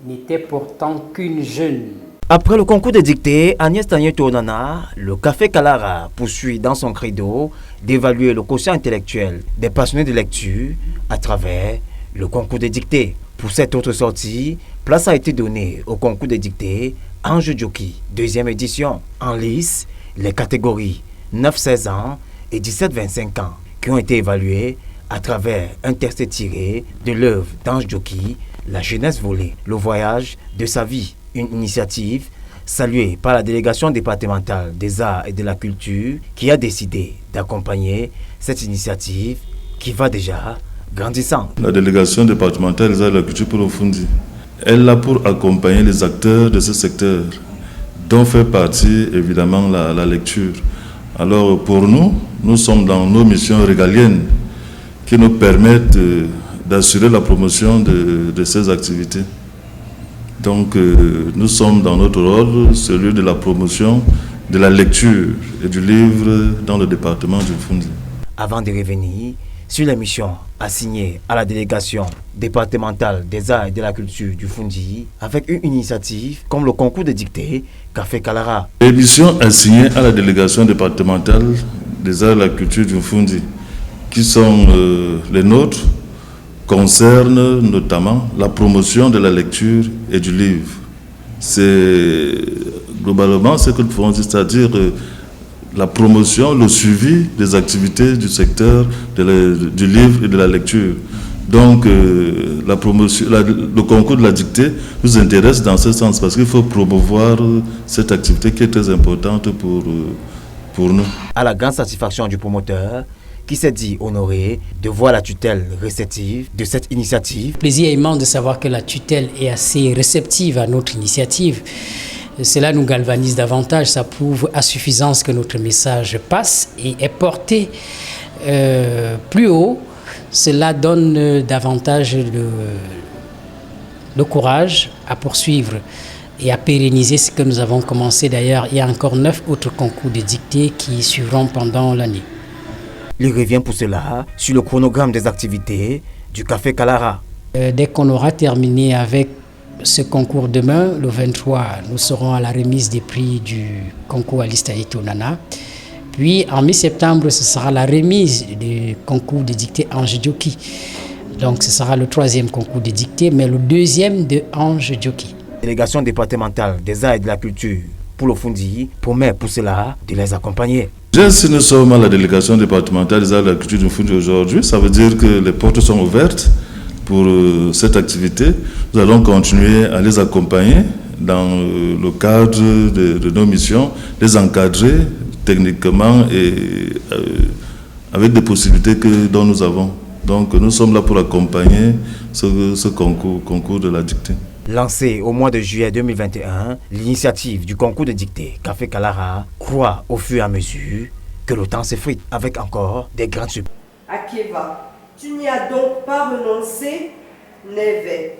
N'était pourtant qu'une jeune. Après le concours de dictée, Agnès Tagneto-Onana, le Café Kalara poursuit dans son credo d'évaluer le quotient intellectuel des passionnés de lecture à travers le concours de dictée. Pour cette autre sortie, place a été donnée au concours de dictée Ange Djoki, deuxième édition. En lice, les catégories 9-16 ans et 17-25 ans qui ont été évaluées à travers un texte tiré de l'œuvre d'Ange Djoki, La jeunesse volée, le voyage de sa vie. Une initiative saluée par la délégation départementale des arts et de la culture qui a décidé d'accompagner cette initiative qui va déjà grandissant. La délégation départementale des arts et de la culture pour le Fundi, elle est là pour accompagner les acteurs de ce secteur, dont fait partie évidemment la lecture. Alors pour nous, nous sommes dans nos missions régaliennes qui nous permettent d'assurer la promotion de ces activités. Donc nous sommes dans notre rôle, celui de la promotion de la lecture et du livre dans le département du Fundi. Avant de revenir sur les missions assignées à la délégation départementale des arts et de la culture du Fundi, avec une initiative comme le concours de dictée Café Kalara. Les missions assignées à la délégation départementale des arts et de la culture du Fundi, qui sont les nôtres, concerne notamment la promotion de la lecture et du livre. C'est globalement ce que nous faisons, c'est-à-dire la promotion, le suivi des activités du secteur du livre et de la lecture. Donc le concours de la dictée nous intéresse dans ce sens parce qu'il faut promouvoir cette activité qui est très importante pour nous. À la grande satisfaction du promoteur, qui s'est dit honoré de voir la tutelle réceptive de cette initiative. Plaisir immense de savoir que la tutelle est assez réceptive à notre initiative. Cela nous galvanise davantage, ça prouve à suffisance que notre message passe et est porté plus haut. Cela donne davantage de courage à poursuivre et à pérenniser ce que nous avons commencé. D'ailleurs, il y a encore 9 autres concours de dictée qui suivront pendant l'année. Il revient pour cela sur le chronogramme des activités du Café Kalara. Dès qu'on aura terminé avec ce concours demain, le 23, nous serons à la remise des prix du concours Agnès Tagneto-Onana. Puis en mi-septembre, ce sera la remise du concours de dictée Ange Djoki. Donc ce sera le 3e concours de dictée, mais le 2e de Ange Djoki. Délégation départementale des arts et de la culture pour le Fundi promet pour cela de les accompagner. Si nous sommes à la délégation départementale des arts et de la culture du Fundi aujourd'hui, ça veut dire que les portes sont ouvertes pour cette activité. Nous allons continuer à les accompagner dans le cadre de nos missions, les encadrer techniquement et avec des possibilités dont nous avons. Donc nous sommes là pour accompagner ce concours de la dictée. Lancé au mois de juillet 2021, l'initiative du concours de dictée Café Kalara croît au fur et à mesure que le temps s'effrite avec encore des grandes surprises. Akeva, tu n'y as donc pas renoncé, Neve.